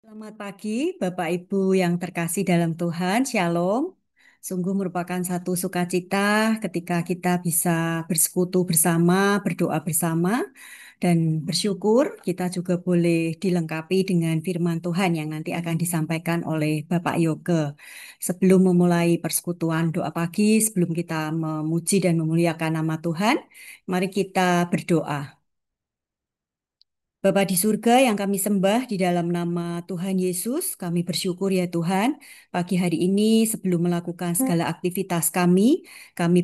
Selamat pagi, Bapak Ibu yang terkasih dalam Tuhan. Shalom. Sungguh merupakan satu sukacita ketika kita bisa bersekutu bersama, berdoa bersama, dan bersyukur kita juga boleh dilengkapi dengan firman Tuhan yang nanti akan disampaikan oleh Bapak Yoge. Sebelum memulai persekutuan doa pagi, sebelum kita memuji dan memuliakan nama Tuhan, mari kita berdoa. Bapa di surga yang kami sembah di dalam nama Tuhan Yesus, kami bersyukur ya Tuhan, pagi hari ini sebelum melakukan segala aktivitas kami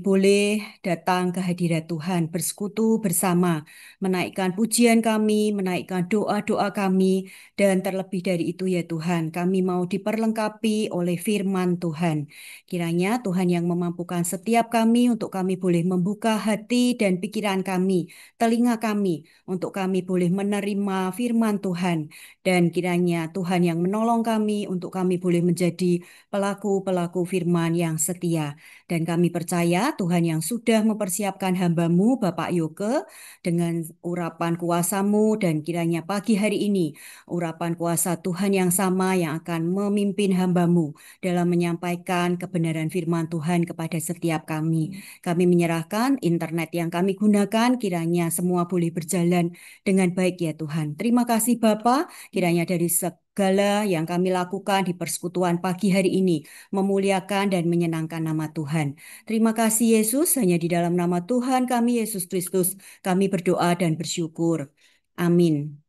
boleh datang ke hadirat Tuhan, bersekutu bersama, menaikkan pujian kami, menaikkan doa-doa kami, dan terlebih dari itu ya Tuhan, kami mau diperlengkapi oleh firman Tuhan. Kiranya Tuhan yang memampukan setiap kami untuk kami boleh membuka hati dan pikiran kami, telinga kami, untuk kami boleh menerima firman Tuhan, dan kiranya Tuhan yang menolong kami untuk kami boleh menjadi pelaku-pelaku firman yang setia. Dan kami percaya Tuhan yang sudah mempersiapkan hamba-Mu Bapak Yoke dengan urapan kuasa-Mu, dan kiranya pagi hari ini urapan kuasa Tuhan yang sama yang akan memimpin hamba-Mu dalam menyampaikan kebenaran firman Tuhan kepada setiap kami. Kami menyerahkan internet yang kami gunakan, kiranya semua boleh berjalan dengan baik ya Tuhan. Terima kasih Bapa, kiranya dari segala yang kami lakukan di persekutuan pagi hari ini, memuliakan dan menyenangkan nama Tuhan. Terima kasih Yesus, hanya di dalam nama Tuhan kami Yesus Kristus, kami berdoa dan bersyukur. Amin.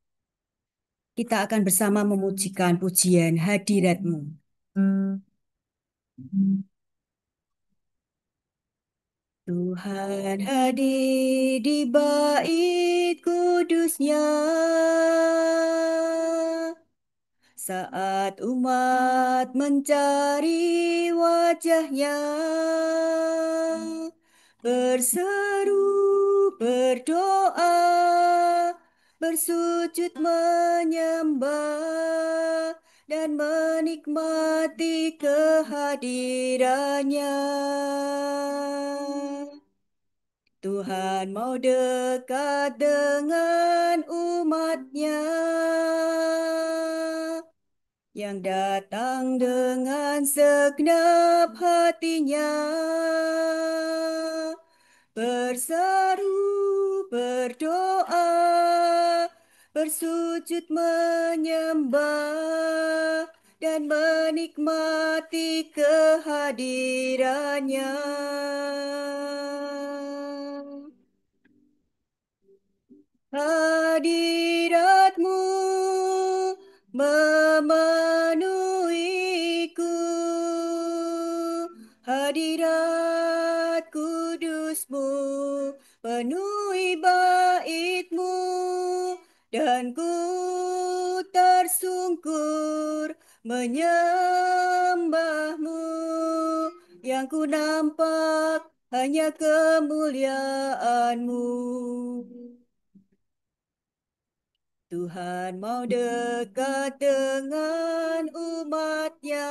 Kita akan bersama memujikan pujian hadirat-Mu. Tuhan hadir di bait kudusnya saat umat mencari wajahnya, berseru, berdoa, bersujud menyembah dan menikmati kehadirannya. Tuhan mau dekat dengan umatnya yang datang dengan segenap hatinya, berseru, berdoa, bersujud menyembah dan menikmati kehadirannya. Hadiratmu memenuhiku, hadirat kudusmu penuhi baitmu, dan ku tersungkur menyembahmu, yang ku nampak hanya kemuliaanmu. Tuhan mau dekat dengan umatnya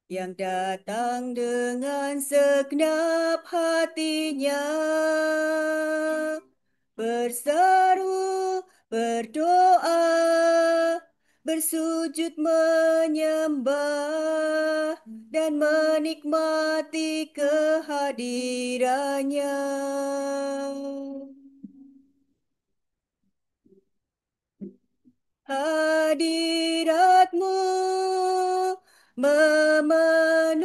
yang datang dengan segenap hatinya, berseru, berdoa, bersujud menyembah dan menikmati kehadirannya. Hadiratmu memenuhiku,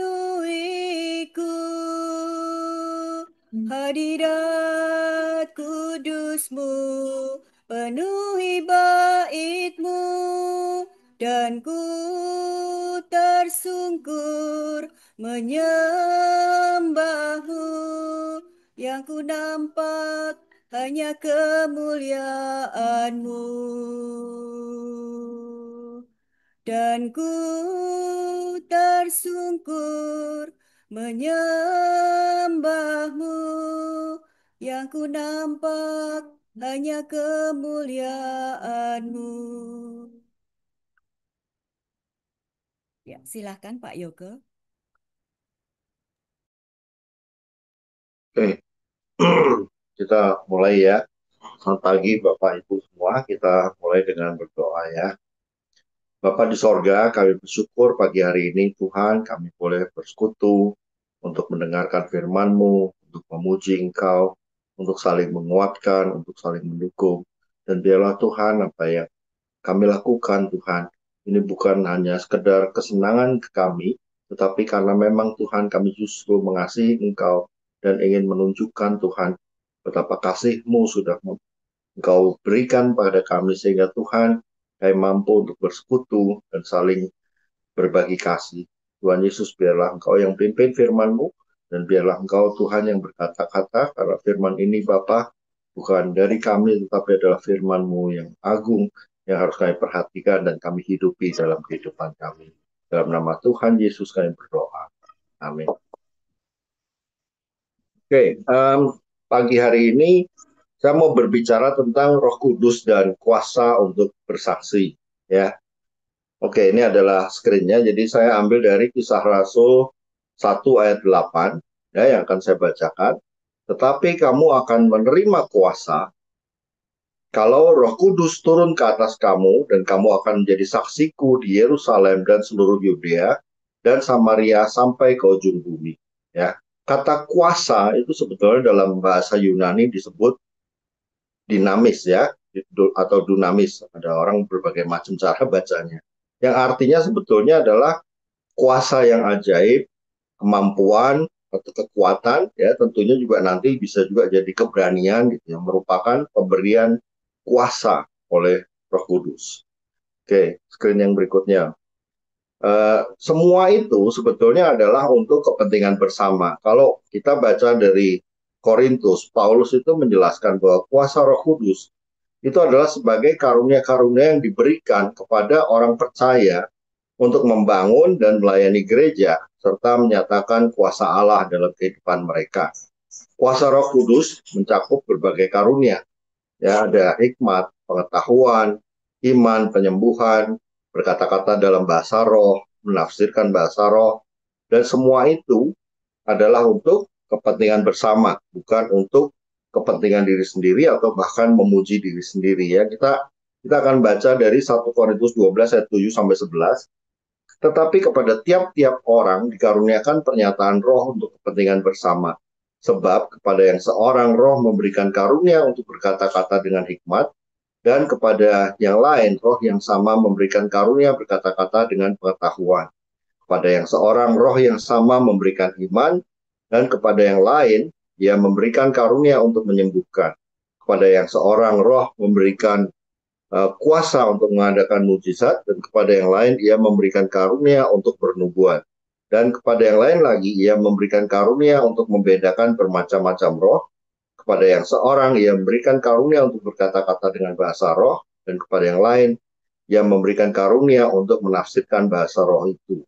hadirat kudusmu penuhi baitmu, dan ku tersungkur menyembahmu, yang ku nampak hanya kemuliaanmu, dan ku tersungkur menyembahmu, yang ku nampak hanya kemuliaanmu. Ya, silahkan Pak Yoga. Oke, kita mulai ya. Selamat pagi Bapak Ibu semua. Kita mulai dengan berdoa ya. Bapa di sorga, kami bersyukur pagi hari ini Tuhan kami boleh bersekutu untuk mendengarkan firman-Mu, untuk memuji Engkau, untuk saling menguatkan, untuk saling mendukung. Dan biarlah Tuhan apa yang kami lakukan Tuhan, ini bukan hanya sekedar kesenangan kami, tetapi karena memang Tuhan kami justru mengasihi Engkau dan ingin menunjukkan Tuhan betapa kasih-Mu sudah Engkau berikan pada kami sehingga Tuhan kami mampu untuk bersekutu dan saling berbagi kasih. Tuhan Yesus, biarlah Engkau yang pimpin firman-Mu dan biarlah Engkau Tuhan yang berkata-kata karena firman ini Bapa bukan dari kami tetapi adalah firman-Mu yang agung yang harus kami perhatikan dan kami hidupi dalam kehidupan kami. Dalam nama Tuhan Yesus kami berdoa. Amin. Oke, pagi hari ini saya mau berbicara tentang Roh Kudus dan kuasa untuk bersaksi. Ya, oke, ini adalah screen-nya. Jadi saya ambil dari Kisah Rasul 1 ayat 8, ya, yang akan saya bacakan. Tetapi kamu akan menerima kuasa kalau Roh Kudus turun ke atas kamu dan kamu akan menjadi saksiku di Yerusalem dan seluruh Yudea dan Samaria sampai ke ujung bumi. Ya, kata kuasa itu sebetulnya dalam bahasa Yunani disebut dinamis ya, atau dunamis. Ada orang berbagai macam cara bacanya. Yang artinya sebetulnya adalah kuasa yang ajaib, kemampuan atau kekuatan, ya tentunya juga nanti bisa juga jadi keberanian gitu, yang merupakan pemberian kuasa oleh Roh Kudus. Oke, screen yang berikutnya. Semua itu sebetulnya adalah untuk kepentingan bersama. Kalau kita baca dari Korintus, Paulus itu menjelaskan bahwa kuasa Roh Kudus itu adalah sebagai karunia-karunia yang diberikan kepada orang percaya untuk membangun dan melayani gereja, serta menyatakan kuasa Allah dalam kehidupan mereka. Kuasa Roh Kudus mencakup berbagai karunia, ya ada hikmat, pengetahuan, iman, penyembuhan, berkata-kata dalam bahasa roh, menafsirkan bahasa roh, dan semua itu adalah untuk kepentingan bersama, bukan untuk kepentingan diri sendiri atau bahkan memuji diri sendiri ya. Kita akan baca dari 1 Korintus 12 ayat 7 sampai 11. Tetapi kepada tiap-tiap orang dikaruniakan pernyataan roh untuk kepentingan bersama. Sebab kepada yang seorang roh memberikan karunia untuk berkata-kata dengan hikmat, dan kepada yang lain roh yang sama memberikan karunia berkata-kata dengan pengetahuan. Kepada yang seorang roh yang sama memberikan iman, dan kepada yang lain ia memberikan karunia untuk menyembuhkan. Kepada yang seorang roh memberikan kuasa untuk mengadakan mujizat, dan kepada yang lain ia memberikan karunia untuk bernubuat. Dan kepada yang lain lagi ia memberikan karunia untuk membedakan bermacam-macam roh. Kepada yang seorang ia memberikan karunia untuk berkata-kata dengan bahasa roh, dan kepada yang lain ia memberikan karunia untuk menafsirkan bahasa roh itu.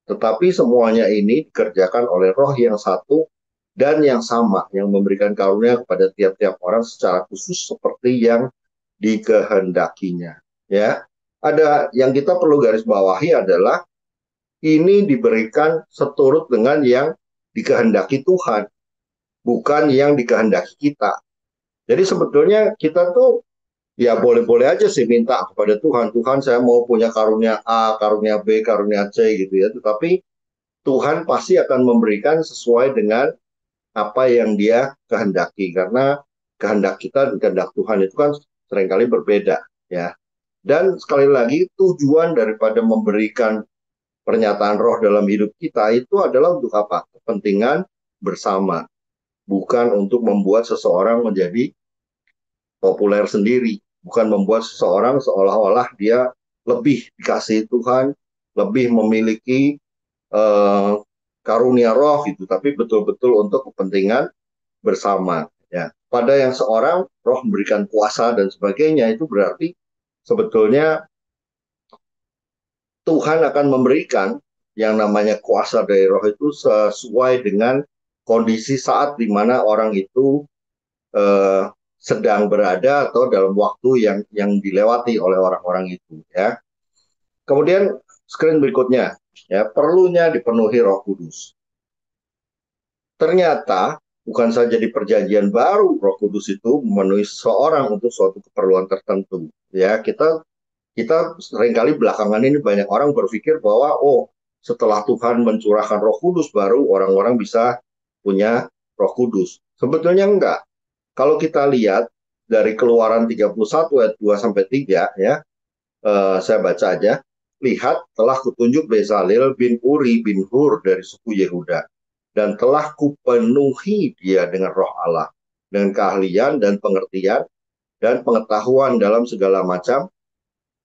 Tetapi semuanya ini dikerjakan oleh roh yang satu dan yang sama, yang memberikan karunia kepada tiap-tiap orang secara khusus seperti yang dikehendakinya. Ya, ada yang kita perlu garis bawahi adalah ini diberikan seturut dengan yang dikehendaki Tuhan, bukan yang dikehendaki kita. Jadi sebetulnya kita tuh ya boleh-boleh aja sih minta kepada Tuhan, Tuhan saya mau punya karunia A, karunia B, karunia C gitu ya. Tetapi Tuhan pasti akan memberikan sesuai dengan apa yang Dia kehendaki, karena kehendak kita dan kehendak Tuhan itu kan seringkali berbeda ya. Dan sekali lagi tujuan daripada memberikan pernyataan roh dalam hidup kita itu adalah untuk apa? Kepentingan bersama, bukan untuk membuat seseorang menjadi populer sendiri, bukan membuat seseorang seolah-olah dia lebih dikasihi Tuhan, lebih memiliki eh, karunia roh gitu, tapi betul-betul untuk kepentingan bersama. Ya, pada yang seorang roh memberikan kuasa dan sebagainya itu berarti sebetulnya Tuhan akan memberikan yang namanya kuasa dari roh itu sesuai dengan kondisi saat di mana orang itu eh, sedang berada atau dalam waktu yang dilewati oleh orang-orang itu ya. Kemudian screen berikutnya ya, perlunya dipenuhi Roh Kudus. Ternyata bukan saja di perjanjian baru Roh Kudus itu memenuhi seseorang untuk suatu keperluan tertentu. Ya, kita seringkali belakangan ini banyak orang berpikir bahwa setelah Tuhan mencurahkan Roh Kudus baru orang-orang bisa punya Roh Kudus. Sebetulnya enggak. Kalau kita lihat dari Keluaran 31 ayat 2 sampai 3 ya, saya baca aja. Lihat, telah kutunjuk Bezalel bin Uri bin Hur dari suku Yehuda, dan telah kupenuhi dia dengan roh Allah, dengan keahlian dan pengertian, dan pengetahuan dalam segala macam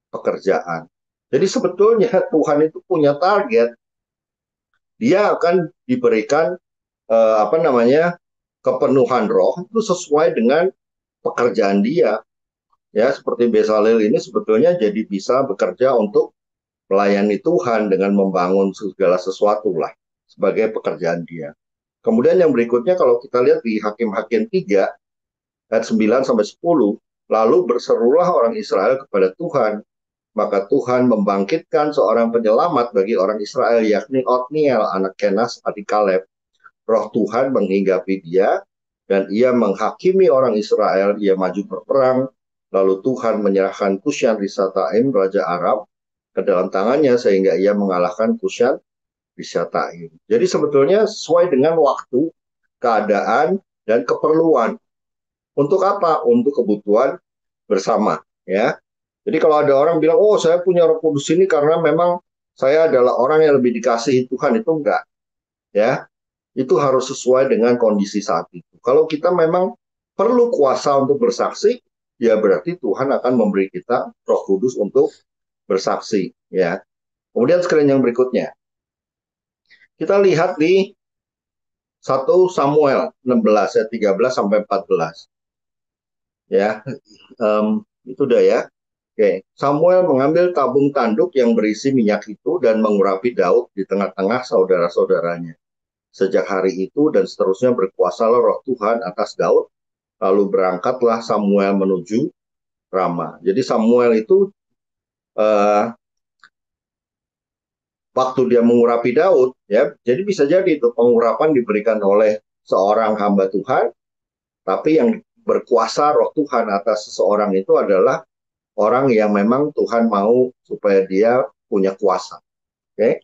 pekerjaan. Jadi sebetulnya Tuhan itu punya target, dia akan diberikan apa namanya kepenuhan roh itu sesuai dengan pekerjaan dia. Ya, seperti Bezalel ini sebetulnya jadi bisa bekerja untuk melayani Tuhan dengan membangun segala sesuatu lah sebagai pekerjaan dia. Kemudian yang berikutnya kalau kita lihat di Hakim-Hakim 3 ayat 9 sampai 10, lalu berserulah orang Israel kepada Tuhan, maka Tuhan membangkitkan seorang penyelamat bagi orang Israel, yakni Otniel anak Kenas adik Kaleb. Roh Tuhan menghinggapi dia dan ia menghakimi orang Israel. Ia maju berperang, lalu Tuhan menyerahkan Kusyan Risataim raja Aram ke dalam tangannya sehingga ia mengalahkan Kusyan Risataim. Jadi sebetulnya sesuai dengan waktu, keadaan, dan keperluan. Untuk apa? Untuk kebutuhan bersama. Ya. Jadi kalau ada orang bilang, oh saya punya Roh Kudus ini karena memang saya adalah orang yang lebih dikasihi Tuhan, itu enggak. Ya, itu harus sesuai dengan kondisi saat itu. Kalau kita memang perlu kuasa untuk bersaksi, ya berarti Tuhan akan memberi kita Roh Kudus untuk bersaksi. Ya. Kemudian screen yang berikutnya. Kita lihat di 1 Samuel 16 ayat 13 sampai 14. Ya, itu udah ya. Oke, Samuel mengambil tabung tanduk yang berisi minyak itu dan mengurapi Daud di tengah-tengah saudara-saudaranya. Sejak hari itu dan seterusnya berkuasalah roh Tuhan atas Daud, lalu berangkatlah Samuel menuju Rama. Jadi Samuel itu eh, waktu dia mengurapi Daud, ya, jadi bisa jadi itu pengurapan diberikan oleh seorang hamba Tuhan, tapi yang berkuasa roh Tuhan atas seseorang itu adalah orang yang memang Tuhan mau supaya dia punya kuasa. Oke.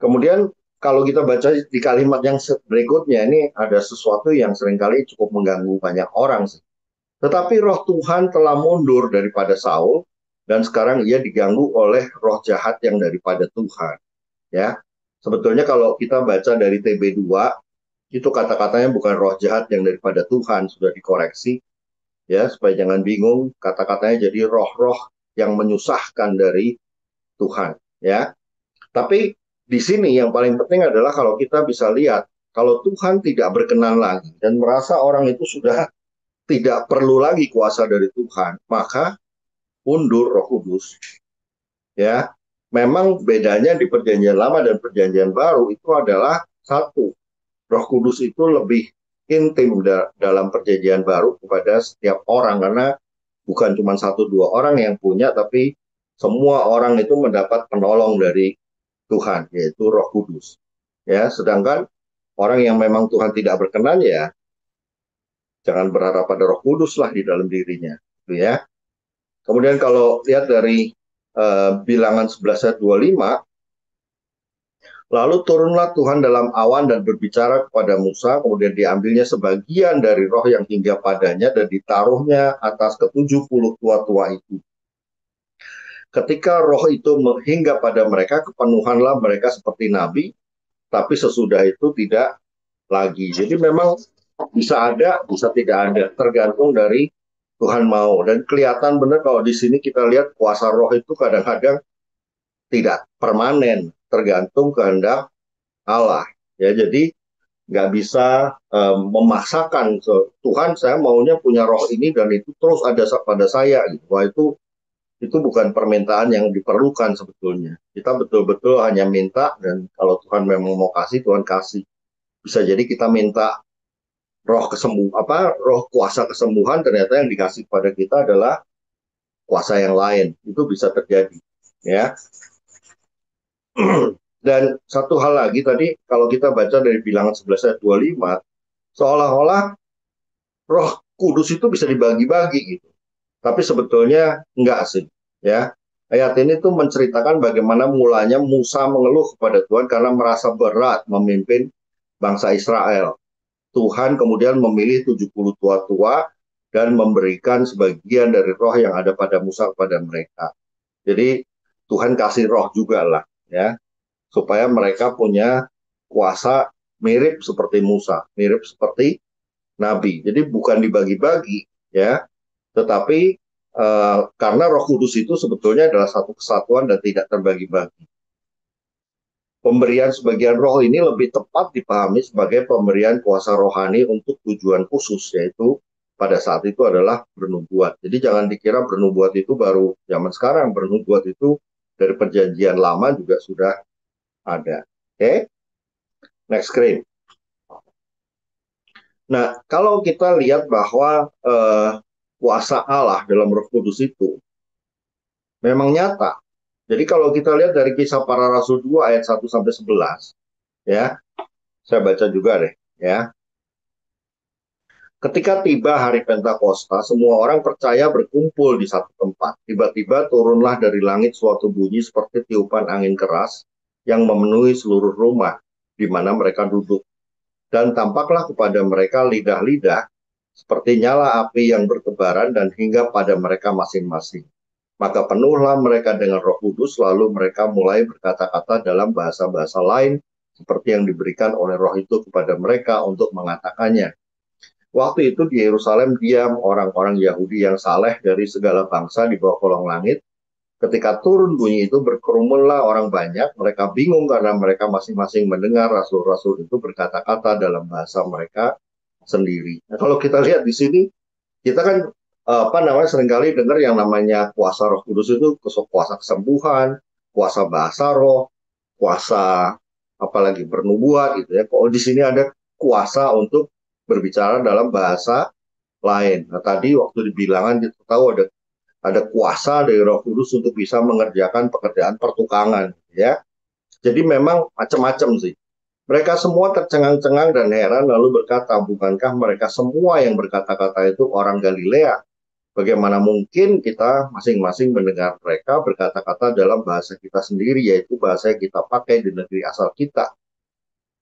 Kemudian kalau kita baca di kalimat yang berikutnya ini ada sesuatu yang seringkali cukup mengganggu banyak orang sih. Tetapi roh Tuhan telah mundur daripada Saul dan sekarang ia diganggu oleh roh jahat yang daripada Tuhan. Ya, sebetulnya kalau kita baca dari TB2 itu kata-katanya bukan roh jahat yang daripada Tuhan, sudah dikoreksi ya supaya jangan bingung, kata-katanya jadi roh-roh yang menyusahkan dari Tuhan ya. Tapi di sini yang paling penting adalah kalau kita bisa lihat kalau Tuhan tidak berkenan lagi dan merasa orang itu sudah tidak perlu lagi kuasa dari Tuhan, maka undur Roh Kudus ya. Memang bedanya di perjanjian lama dan perjanjian baru itu adalah satu, Roh Kudus itu lebih intim dalam perjanjian baru kepada setiap orang karena bukan cuma satu dua orang yang punya, tapi semua orang itu mendapat penolong dari Tuhan, yaitu Roh Kudus. Ya, sedangkan orang yang memang Tuhan tidak berkenan ya jangan berharap pada Roh Kudus lah di dalam dirinya, gitu ya. Kemudian kalau lihat dari Bilangan 11 ayat 25, lalu turunlah Tuhan dalam awan dan berbicara kepada Musa, kemudian diambilnya sebagian dari roh yang hingga padanya dan ditaruhnya atas ke-70 tua-tua itu. Ketika roh itu hingga pada mereka, kepenuhanlah mereka seperti nabi, tapi sesudah itu tidak lagi. Jadi memang bisa ada, bisa tidak ada, tergantung dari Tuhan mau. Dan kelihatan benar kalau di sini kita lihat kuasa roh itu kadang-kadang tidak permanen, tergantung kehendak Allah. Ya, jadi nggak bisa memaksakan Tuhan saya maunya punya roh ini dan itu terus ada pada saya. Gitu. Wah itu bukan permintaan yang diperlukan sebetulnya. Kita betul-betul hanya minta dan kalau Tuhan memang mau kasih, Tuhan kasih. Bisa jadi kita minta roh kuasa kesembuhan ternyata yang dikasih kepada kita adalah kuasa yang lain. Itu bisa terjadi, ya. Dan satu hal lagi tadi kalau kita baca dari Bilangan 11 ayat 25, Seolah-olah Roh Kudus itu bisa dibagi-bagi gitu. Tapi sebetulnya enggak sih, ya. Ayat ini tuh menceritakan bagaimana mulanya Musa mengeluh kepada Tuhan karena merasa berat memimpin bangsa Israel. Tuhan kemudian memilih 70 tua-tua dan memberikan sebagian dari roh yang ada pada Musa kepada mereka. Jadi Tuhan kasih roh juga lah, ya, supaya mereka punya kuasa mirip seperti Musa, mirip seperti Nabi. Jadi bukan dibagi-bagi, ya, tetapi karena Roh Kudus itu sebetulnya adalah satu kesatuan dan tidak terbagi-bagi. Pemberian sebagian roh ini lebih tepat dipahami sebagai pemberian kuasa rohani untuk tujuan khusus, yaitu pada saat itu adalah bernubuat. Jadi jangan dikira bernubuat itu baru zaman sekarang. Bernubuat itu dari perjanjian lama juga sudah ada. Oke, okay? Next screen. Nah, kalau kita lihat bahwa kuasa Allah dalam Roh Kudus itu memang nyata. Jadi kalau kita lihat dari Kisah Para Rasul 2 ayat 1 sampai 11, ya, saya baca juga deh, ya. Ketika tiba hari Pentakosta, semua orang percaya berkumpul di satu tempat. Tiba-tiba turunlah dari langit suatu bunyi seperti tiupan angin keras yang memenuhi seluruh rumah di mana mereka duduk. Dan tampaklah kepada mereka lidah-lidah seperti nyala api yang bertebaran dan hingga pada mereka masing-masing. Maka penuhlah mereka dengan Roh Kudus, lalu mereka mulai berkata-kata dalam bahasa-bahasa lain seperti yang diberikan oleh Roh itu kepada mereka untuk mengatakannya. Waktu itu di Yerusalem diam orang-orang Yahudi yang saleh dari segala bangsa di bawah kolong langit. Ketika turun bunyi itu berkerumunlah orang banyak, mereka bingung karena mereka masing-masing mendengar rasul-rasul itu berkata-kata dalam bahasa mereka sendiri. Nah, kalau kita lihat di sini, kita kan seringkali dengar yang namanya kuasa Roh Kudus itu kuasa kesembuhan, kuasa bahasa roh, kuasa apalagi bernubuat gitu ya. Kalau di sini ada kuasa untuk berbicara dalam bahasa lain. Nah, tadi waktu dibilangan kita tahu ada kuasa dari Roh Kudus untuk bisa mengerjakan pekerjaan pertukangan, ya. Jadi memang macam-macam sih. Mereka semua tercengang-cengang dan heran lalu berkata, bukankah mereka semua yang berkata-kata itu orang Galilea? Bagaimana mungkin kita masing-masing mendengar mereka berkata-kata dalam bahasa kita sendiri, yaitu bahasa yang kita pakai di negeri asal kita.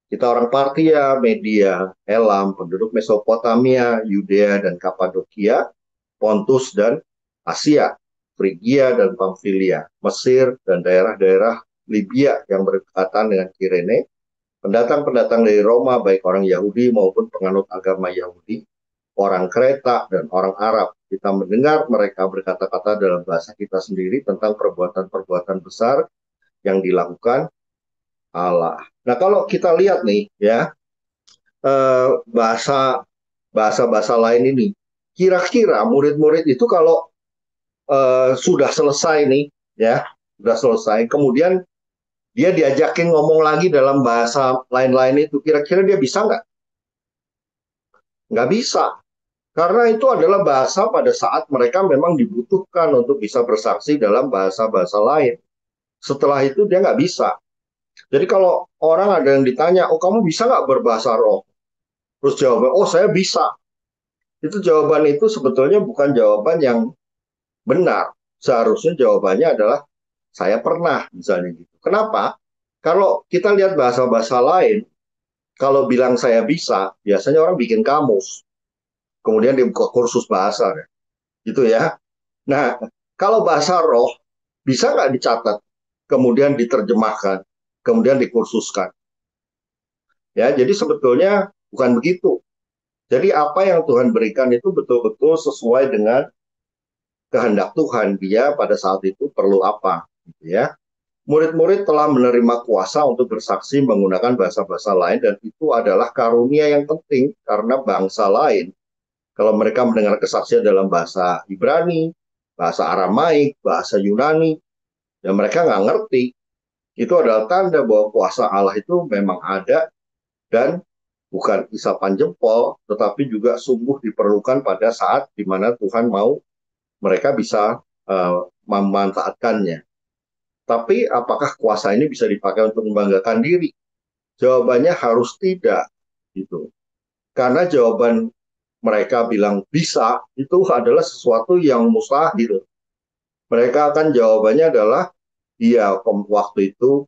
Kita orang Partia, Media, Elam, penduduk Mesopotamia, Yudea dan Kapadokia, Pontus dan Asia, Frigia dan Pamfilia, Mesir dan daerah-daerah Libya yang berdekatan dengan Kirene, pendatang-pendatang dari Roma, baik orang Yahudi maupun penganut agama Yahudi, orang Kreta dan orang Arab. Kita mendengar mereka berkata-kata dalam bahasa kita sendiri tentang perbuatan-perbuatan besar yang dilakukan Allah. Nah, kalau kita lihat nih, ya, bahasa bahasa lain ini, kira-kira murid-murid itu kalau sudah selesai nih, ya, sudah selesai, kemudian dia diajakin ngomong lagi dalam bahasa lain-lain itu, kira-kira dia bisa nggak? Nggak bisa. Karena itu adalah bahasa pada saat mereka memang dibutuhkan untuk bisa bersaksi dalam bahasa-bahasa lain. Setelah itu dia nggak bisa. Jadi kalau orang ada yang ditanya, oh kamu bisa nggak berbahasa roh? Terus jawaban, oh saya bisa. Itu jawaban itu sebetulnya bukan jawaban yang benar. Seharusnya jawabannya adalah saya pernah, misalnya gitu. Kenapa? Kalau kita lihat bahasa-bahasa lain, kalau bilang saya bisa, biasanya orang bikin kamus. Kemudian dibuka kursus bahasa, gitu ya. Nah, kalau bahasa roh, bisa nggak dicatat, kemudian diterjemahkan, kemudian dikursuskan. Ya, jadi sebetulnya bukan begitu. Jadi apa yang Tuhan berikan itu betul-betul sesuai dengan kehendak Tuhan. Dia pada saat itu perlu apa, gitu ya. Murid-murid telah menerima kuasa untuk bersaksi menggunakan bahasa-bahasa lain dan itu adalah karunia yang penting karena bangsa lain. Kalau mereka mendengar kesaksian dalam bahasa Ibrani, bahasa Aramaik, bahasa Yunani, dan mereka nggak ngerti, itu adalah tanda bahwa kuasa Allah itu memang ada dan bukan isapan jempol, tetapi juga sungguh diperlukan pada saat di mana Tuhan mau mereka bisa memanfaatkannya. Tapi apakah kuasa ini bisa dipakai untuk membanggakan diri? Jawabannya harus tidak, gitu. Karena jawaban mereka bilang bisa, itu adalah sesuatu yang mustahil. Mereka akan jawabannya adalah, iya, waktu itu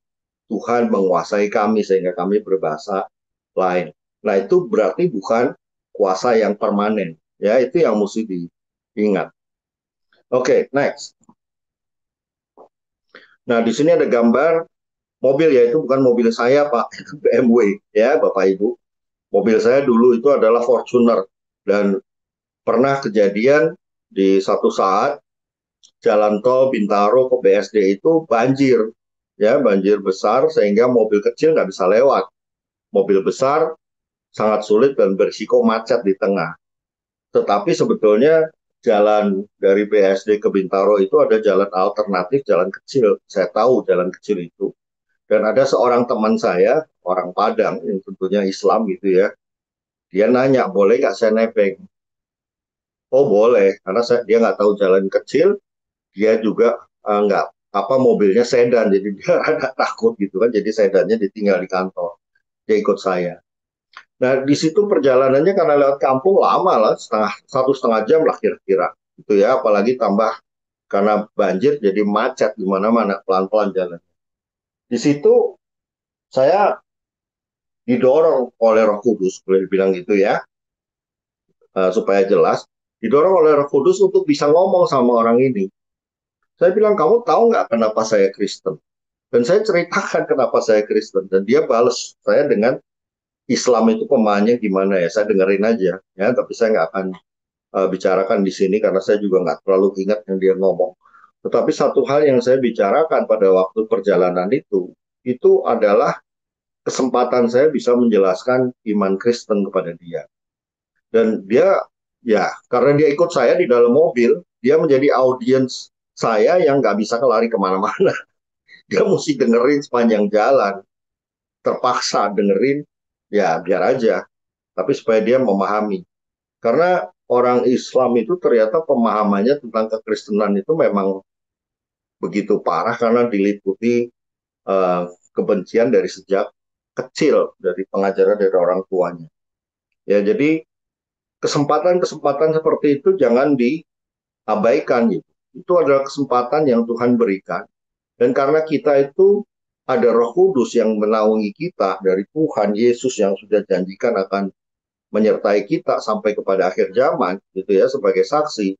Tuhan menguasai kami sehingga kami berbahasa lain. Nah, itu berarti bukan kuasa yang permanen. Ya, itu yang mesti diingat. Oke, next. Nah, di sini ada gambar mobil, ya itu bukan mobil saya, Pak. Itu BMW, ya, Bapak Ibu. Mobil saya dulu itu adalah Fortuner. Dan pernah kejadian di satu saat jalan tol Bintaro ke BSD itu banjir, ya banjir besar sehingga mobil kecil nggak bisa lewat. Mobil besar sangat sulit dan berisiko macet di tengah. Tetapi sebetulnya jalan dari BSD ke Bintaro itu ada jalan alternatif, jalan kecil. Saya tahu jalan kecil itu. Dan ada seorang teman saya, orang Padang, yang tentunya Islam gitu ya. Dia nanya, boleh nggak saya nebeng? Oh boleh, karena dia nggak tahu jalan kecil, dia juga nggak apa mobilnya sedan, jadi dia agak takut gitu kan, jadi sedannya ditinggal di kantor. Dia ikut saya. Nah di situ perjalanannya karena lewat kampung lama lah, 1,5 jam lah kira-kira, gitu ya. Apalagi tambah karena banjir jadi macet di mana-mana, pelan-pelan jalan. Di situ saya didorong oleh Roh Kudus, boleh dibilang gitu ya, supaya jelas, didorong oleh Roh Kudus untuk bisa ngomong sama orang ini. Saya bilang, kamu tahu nggak kenapa saya Kristen? Dan saya ceritakan kenapa saya Kristen. Dan dia balas saya dengan Islam itu pemahamannya gimana ya. Saya dengerin aja, ya. Tapi saya nggak akan bicarakan di sini karena saya juga nggak terlalu ingat yang dia ngomong. Tetapi satu hal yang saya bicarakan pada waktu perjalanan itu adalah kesempatan saya bisa menjelaskan iman Kristen kepada dia. Dan dia, ya, karena dia ikut saya di dalam mobil, dia menjadi audiens saya yang nggak bisa kelari kemana-mana. Dia mesti dengerin sepanjang jalan, terpaksa dengerin, ya biar aja. Tapi supaya dia memahami. Karena orang Islam itu ternyata pemahamannya tentang kekristenan itu memang begitu parah karena diliputi uh, kebencian dari sejak kecil, dari pengajaran dari orang tuanya. Ya, jadi kesempatan-kesempatan seperti itu jangan diabaikan gitu. Itu adalah kesempatan yang Tuhan berikan. Dan karena kita itu ada Roh Kudus yang menaungi kita dari Tuhan Yesus yang sudah janjikan akan menyertai kita sampai kepada akhir zaman gitu ya sebagai saksi.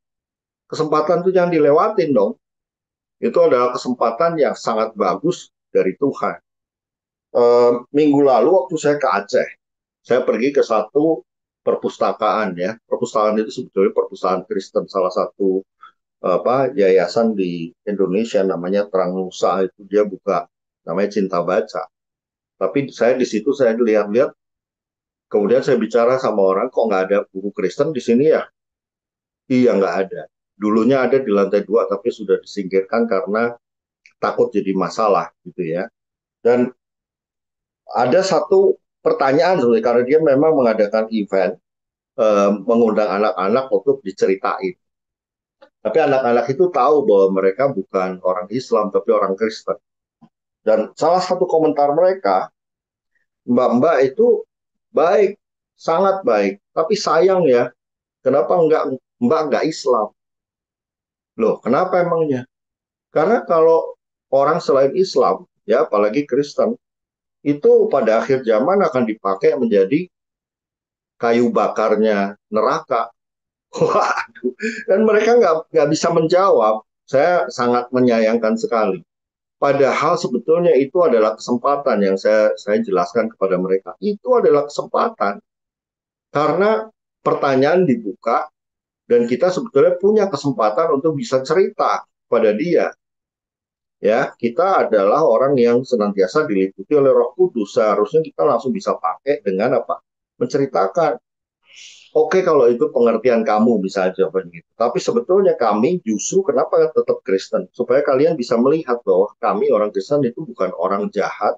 Kesempatan itu jangan dilewatin dong. Itu adalah kesempatan yang sangat bagus dari Tuhan. Minggu lalu waktu saya ke Aceh, saya pergi ke satu perpustakaan ya. Perpustakaan itu sebetulnya perpustakaan Kristen, salah satu yayasan di Indonesia namanya Terang Nusa, itu dia buka namanya Cinta Baca. Tapi saya di situ saya lihat-lihat, kemudian saya bicara sama orang, kok nggak ada buku Kristen di sini ya? Iya nggak ada. Dulunya ada di lantai 2 tapi sudah disingkirkan karena takut jadi masalah gitu ya. Dan ada satu pertanyaan sebenarnya karena dia memang mengadakan event, mengundang anak-anak untuk diceritain. Tapi anak-anak itu tahu bahwa mereka bukan orang Islam tapi orang Kristen. Dan salah satu komentar mereka, mbak-mbak itu baik, sangat baik. Tapi sayang ya, kenapa mbak nggak Islam? Loh, kenapa emangnya? Karena kalau orang selain Islam, ya apalagi Kristen, itu pada akhir zaman akan dipakai menjadi kayu bakarnya neraka. Waduh, dan mereka nggak bisa menjawab. Saya sangat menyayangkan sekali. Padahal sebetulnya itu adalah kesempatan yang saya jelaskan kepada mereka. Itu adalah kesempatan karena pertanyaan dibuka dan kita sebetulnya punya kesempatan untuk bisa cerita pada dia. Ya, kita adalah orang yang senantiasa diliputi oleh Roh Kudus. Seharusnya kita langsung bisa pakai dengan apa? Menceritakan. Oke, kalau itu pengertian kamu bisa aja begitu. Tapi sebetulnya kami justru kenapa tetap Kristen? Supaya kalian bisa melihat bahwa kami orang Kristen itu bukan orang jahat,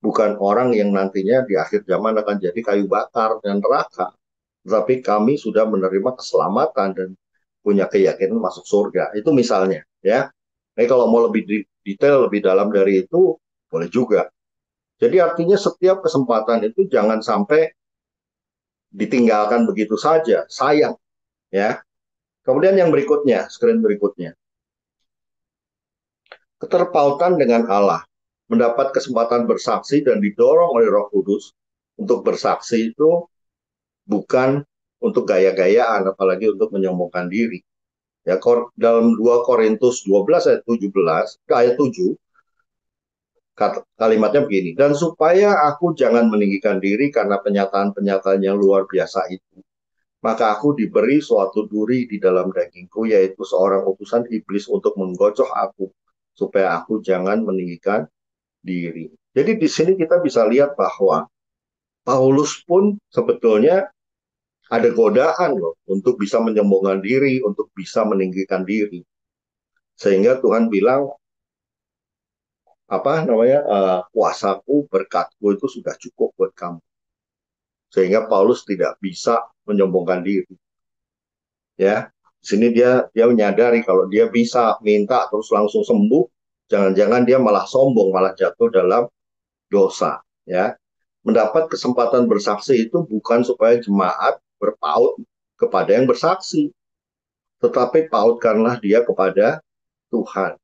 bukan orang yang nantinya di akhir zaman akan jadi kayu bakar dan neraka. Tapi kami sudah menerima keselamatan dan punya keyakinan masuk surga. Itu misalnya, ya. Tapi kalau mau lebih detail, lebih dalam dari itu, boleh juga. Jadi artinya setiap kesempatan itu jangan sampai ditinggalkan begitu saja, sayang ya. Kemudian yang berikutnya, screen berikutnya, keterpautan dengan Allah, mendapat kesempatan bersaksi dan didorong oleh Roh Kudus untuk bersaksi itu bukan untuk gaya-gayaan, apalagi untuk menyombongkan diri. Ya, dalam 2 Korintus 12 ayat 17, ayat 7, kalimatnya begini, dan supaya aku jangan meninggikan diri karena penyataan-penyataan yang luar biasa itu, maka aku diberi suatu duri di dalam dagingku, yaitu seorang utusan iblis untuk menggocoh aku, supaya aku jangan meninggikan diri. Jadi di sini kita bisa lihat bahwa Paulus pun sebetulnya ada godaan loh untuk bisa menyombongkan diri, untuk bisa meninggikan diri. Sehingga Tuhan bilang, apa namanya, kuasaku, berkatku itu sudah cukup buat kamu. Sehingga Paulus tidak bisa menyombongkan diri. Ya, di sini dia menyadari kalau dia bisa minta terus langsung sembuh, jangan-jangan dia malah sombong, malah jatuh dalam dosa. Ya, mendapat kesempatan bersaksi itu bukan supaya jemaat berpaut kepada yang bersaksi, tetapi pautkanlah dia kepada Tuhan.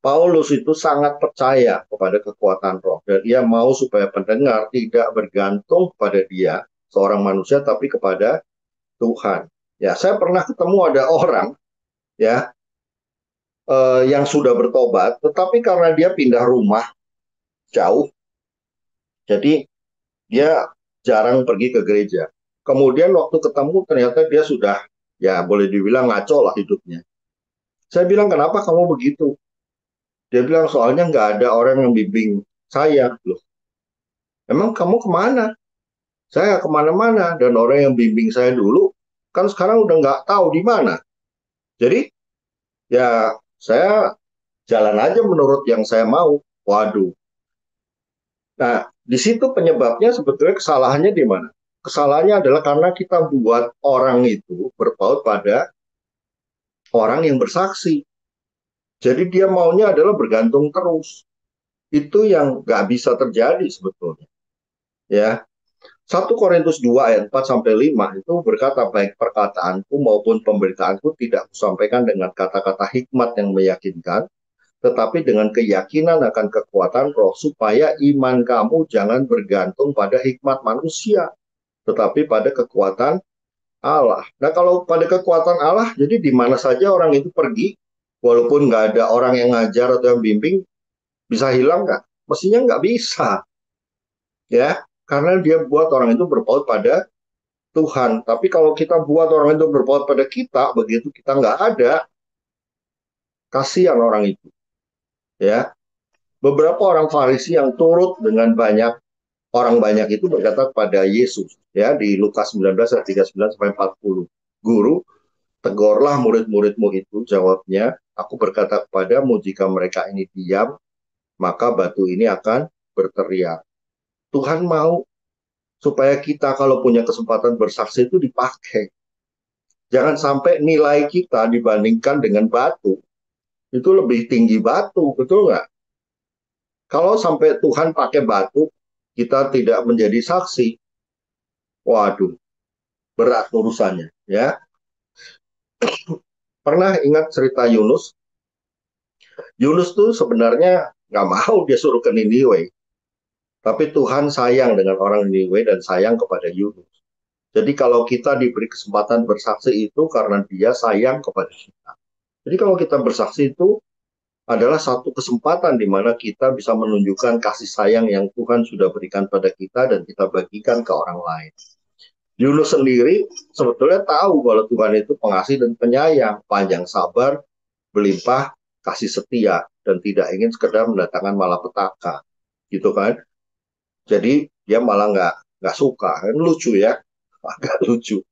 Paulus itu sangat percaya kepada kekuatan roh, dan ia mau supaya pendengar tidak bergantung kepada dia, seorang manusia, tapi kepada Tuhan. Ya, saya pernah ketemu ada orang ya yang sudah bertobat, tetapi karena dia pindah rumah jauh, jadi dia jarang pergi ke gereja. Kemudian waktu ketemu ternyata dia sudah, ya boleh dibilang ngaco lah hidupnya. Saya bilang, kenapa kamu begitu? Dia bilang, soalnya nggak ada orang yang bimbing saya. Loh, emang kamu kemana? Saya kemana-mana, dan orang yang bimbing saya dulu, kan sekarang udah nggak tahu di mana. Jadi, ya saya jalan aja menurut yang saya mau. Waduh. Nah, di situ penyebabnya sebetulnya kesalahannya di mana? Kesalahannya adalah karena kita buat orang itu berpaut pada orang yang bersaksi. Jadi dia maunya adalah bergantung terus. Itu yang nggak bisa terjadi sebetulnya. Ya, 1 Korintus 2 ayat 4 sampai 5 itu berkata, baik perkataanku maupun pemberitaanku tidak kusampaikan dengan kata-kata hikmat yang meyakinkan, tetapi dengan keyakinan akan kekuatan roh, supaya iman kamu jangan bergantung pada hikmat manusia, tetapi pada kekuatan Allah. Nah, kalau pada kekuatan Allah, jadi di mana saja orang itu pergi, walaupun nggak ada orang yang ngajar atau yang bimbing, bisa hilang nggak? Mestinya nggak bisa, ya, karena dia buat orang itu berpaut pada Tuhan. Tapi kalau kita buat orang itu berpaut pada kita, begitu kita nggak ada, kasihan orang itu, ya. Beberapa orang Farisi yang turut dengan orang banyak itu berkata kepada Yesus, ya, di Lukas 19 ayat 39 sampai 40. Guru, tegurlah murid-muridmu itu. Jawabnya, aku berkata kepadamu, jika mereka ini diam, maka batu ini akan berteriak. Tuhan mau supaya kita kalau punya kesempatan bersaksi itu dipakai. Jangan sampai nilai kita dibandingkan dengan batu itu lebih tinggi batu, betul nggak? Kalau sampai Tuhan pakai batu, kita tidak menjadi saksi, waduh, berat urusannya. Ya, pernah ingat cerita Yunus? Yunus tuh sebenarnya nggak mau dia suruh ke Niniwe, tapi Tuhan sayang dengan orang Niniwe dan sayang kepada Yunus. Jadi kalau kita diberi kesempatan bersaksi itu karena dia sayang kepada kita. Jadi kalau kita bersaksi itu adalah satu kesempatan di mana kita bisa menunjukkan kasih sayang yang Tuhan sudah berikan pada kita dan kita bagikan ke orang lain. Yunus sendiri sebetulnya tahu bahwa Tuhan itu pengasih dan penyayang, panjang sabar, berlimpah kasih setia, dan tidak ingin sekedar mendatangkan malapetaka, gitu kan? Jadi dia malah nggak suka, kan lucu ya, agak lucu.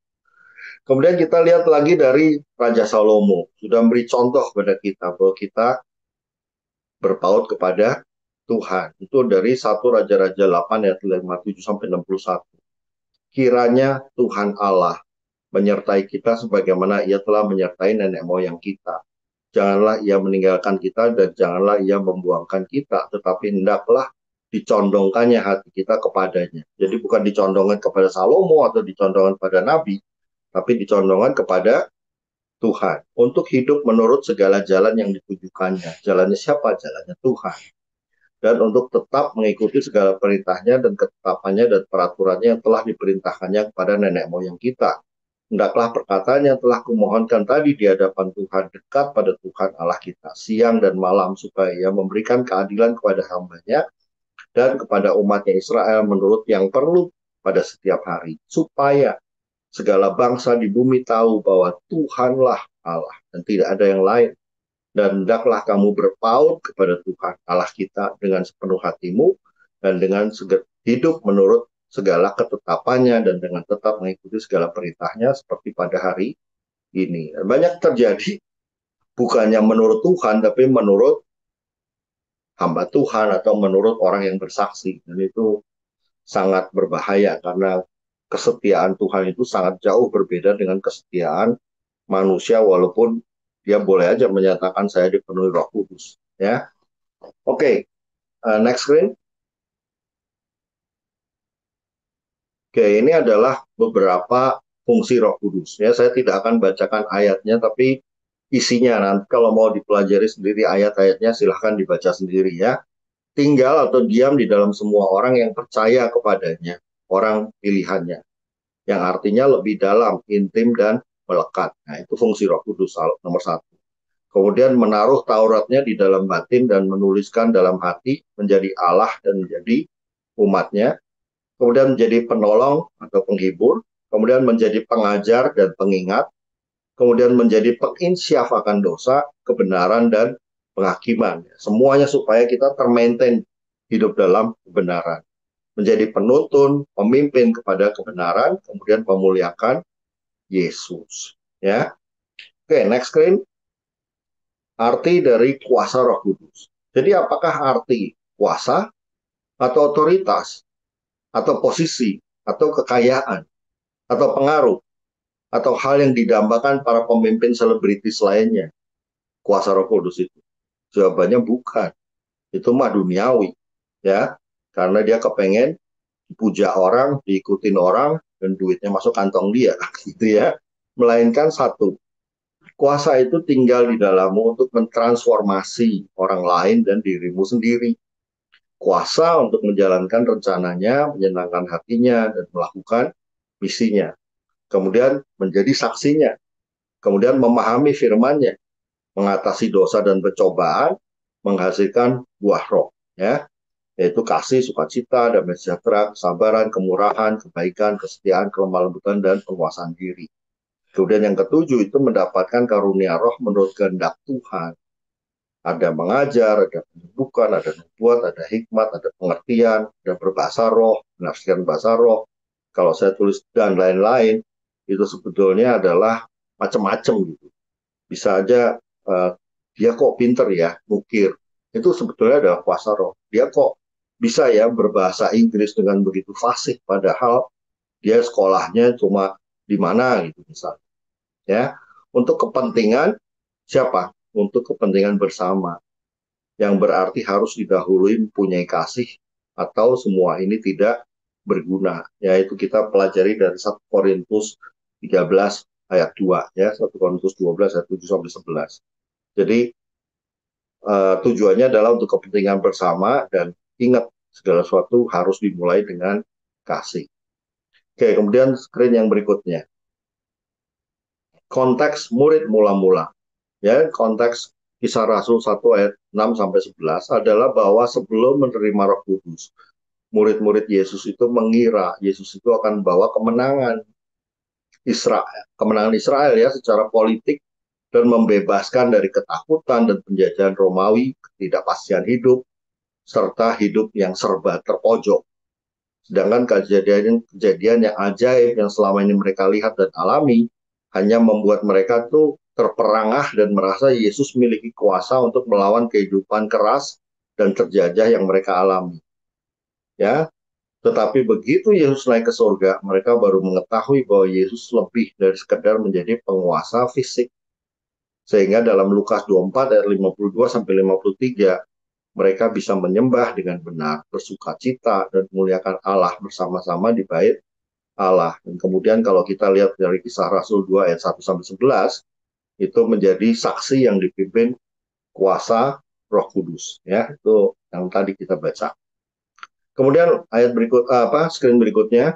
Kemudian kita lihat lagi dari Raja Salomo, sudah memberi contoh kepada kita bahwa kita berpaut kepada Tuhan. Itu dari 1 Raja-Raja 8 ayat 57 sampai 61. Kiranya Tuhan Allah menyertai kita sebagaimana ia telah menyertai nenek moyang kita. Janganlah ia meninggalkan kita dan janganlah ia membuangkan kita, tetapi hendaklah dicondongkannya hati kita kepadanya. Jadi bukan dicondongkan kepada Salomo atau dicondongkan pada Nabi, tapi dicondongkan kepada Tuhan. Untuk hidup menurut segala jalan yang ditujukannya. Jalannya siapa? Jalannya Tuhan. Dan untuk tetap mengikuti segala perintahnya dan ketetapannya dan peraturannya yang telah diperintahkannya kepada nenek moyang kita. Hendaklah perkataan yang telah kumohonkan tadi di hadapan Tuhan dekat pada Tuhan Allah kita siang dan malam supaya ia memberikan keadilan kepada hambanya dan kepada umatnya Israel menurut yang perlu pada setiap hari supaya segala bangsa di bumi tahu bahwa Tuhanlah Allah dan tidak ada yang lain. Dan hendaklah kamu berpaut kepada Tuhan Allah kita dengan sepenuh hatimu dan dengan hidup menurut segala ketetapannya dan dengan tetap mengikuti segala perintahnya seperti pada hari ini. Banyak terjadi bukannya menurut Tuhan tapi menurut hamba Tuhan atau menurut orang yang bersaksi. Dan itu sangat berbahaya karena kesetiaan Tuhan itu sangat jauh berbeda dengan kesetiaan manusia walaupun dia boleh aja menyatakan saya dipenuhi Roh Kudus, ya. Oke, next screen. Oke, ini adalah beberapa fungsi Roh Kudus. Ya, saya tidak akan bacakan ayatnya, tapi isinya nanti kalau mau dipelajari sendiri ayat-ayatnya silahkan dibaca sendiri ya. Tinggal atau diam di dalam semua orang yang percaya kepadanya, orang pilihannya, yang artinya lebih dalam, intim, dan melekat. Nah, itu fungsi Roh Kudus nomor satu. Kemudian menaruh Tauratnya di dalam batin dan menuliskan dalam hati menjadi Allah dan menjadi umatnya. Kemudian menjadi penolong atau penghibur. Kemudian menjadi pengajar dan pengingat. Kemudian menjadi penginsyaf akan dosa, kebenaran, dan penghakiman. Semuanya supaya kita termaintain hidup dalam kebenaran. Menjadi penuntun, pemimpin kepada kebenaran, kemudian memuliakan Yesus. Ya, oke, next screen. Arti dari kuasa Roh Kudus. Jadi apakah arti kuasa atau otoritas atau posisi atau kekayaan atau pengaruh atau hal yang didambakan para pemimpin selebritis lainnya kuasa Roh Kudus itu? Jawabannya bukan. Itu mah duniawi, ya. Karena dia kepengen dipuja orang, diikutin orang, dan duitnya masuk kantong dia, gitu ya. Melainkan satu, kuasa itu tinggal di dalammu untuk mentransformasi orang lain dan dirimu sendiri. Kuasa untuk menjalankan rencananya, menyenangkan hatinya, dan melakukan misinya. Kemudian menjadi saksinya. Kemudian memahami firman-Nya, mengatasi dosa dan percobaan, menghasilkan buah roh, ya, yaitu kasih, sukacita, damai sejahtera, kesabaran, kemurahan, kebaikan, kesetiaan, kelemah lembutan, dan penguasaan diri. Kemudian yang ketujuh itu mendapatkan karunia roh menurut kehendak Tuhan. Ada mengajar, ada penyembuhan, ada nubuat, ada hikmat, ada pengertian, ada berbahasa roh, menafsirkan bahasa roh. Kalau saya tulis dan lain-lain, itu sebetulnya adalah macam-macam gitu. Bisa aja dia kok pinter ya, mukir. Itu sebetulnya adalah kuasa roh. Dia kok bisa ya berbahasa Inggris dengan begitu fasih, padahal dia sekolahnya cuma di mana gitu misalnya. Ya, untuk kepentingan siapa? Untuk kepentingan bersama, yang berarti harus didahului mempunyai kasih atau semua ini tidak berguna. Yaitu kita pelajari dari 1 Korintus 13 ayat 2 ya, 1 Korintus 12 ayat 7 sampai 11. Jadi tujuannya adalah untuk kepentingan bersama dan ingat segala sesuatu harus dimulai dengan kasih. Oke, kemudian screen yang berikutnya. Konteks murid mula-mula. Ya, konteks Kisah Rasul 1 ayat 6 sampai 11 adalah bahwa sebelum menerima Roh Kudus, murid-murid Yesus itu mengira Yesus itu akan bawa kemenangan Israel ya secara politik dan membebaskan dari ketakutan dan penjajahan Romawi, ketidakpastian hidup serta hidup yang serba terpojok. Sedangkan kejadian yang ajaib yang selama ini mereka lihat dan alami hanya membuat mereka tuh terperangah dan merasa Yesus memiliki kuasa untuk melawan kehidupan keras dan terjajah yang mereka alami. Ya, tetapi begitu Yesus naik ke surga, mereka baru mengetahui bahwa Yesus lebih dari sekedar menjadi penguasa fisik. Sehingga dalam Lukas 24 ayat 52 sampai 53 mereka bisa menyembah dengan benar, bersuka cita, dan memuliakan Allah bersama-sama di bait Allah. Dan kemudian kalau kita lihat dari Kisah Rasul 2 ayat 1-11, itu menjadi saksi yang dipimpin kuasa Roh Kudus. Ya, itu yang tadi kita baca. Kemudian ayat berikut screen berikutnya,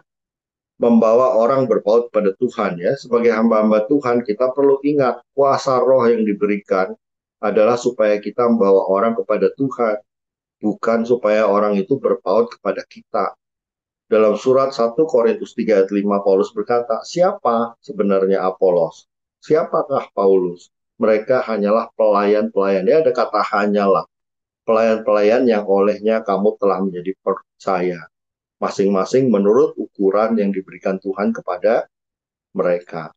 membawa orang berpaut pada Tuhan. Ya, sebagai hamba-hamba Tuhan kita perlu ingat kuasa Roh yang diberikan adalah supaya kita membawa orang kepada Tuhan, bukan supaya orang itu berpaut kepada kita. Dalam surat 1 Korintus 3 ayat 5, Paulus berkata, siapa sebenarnya Apolos? Siapakah Paulus? Mereka hanyalah pelayan-pelayan. Ya, ada kata hanyalah. Pelayan-pelayan yang olehnya kamu telah menjadi percaya. Masing-masing menurut ukuran yang diberikan Tuhan kepada mereka.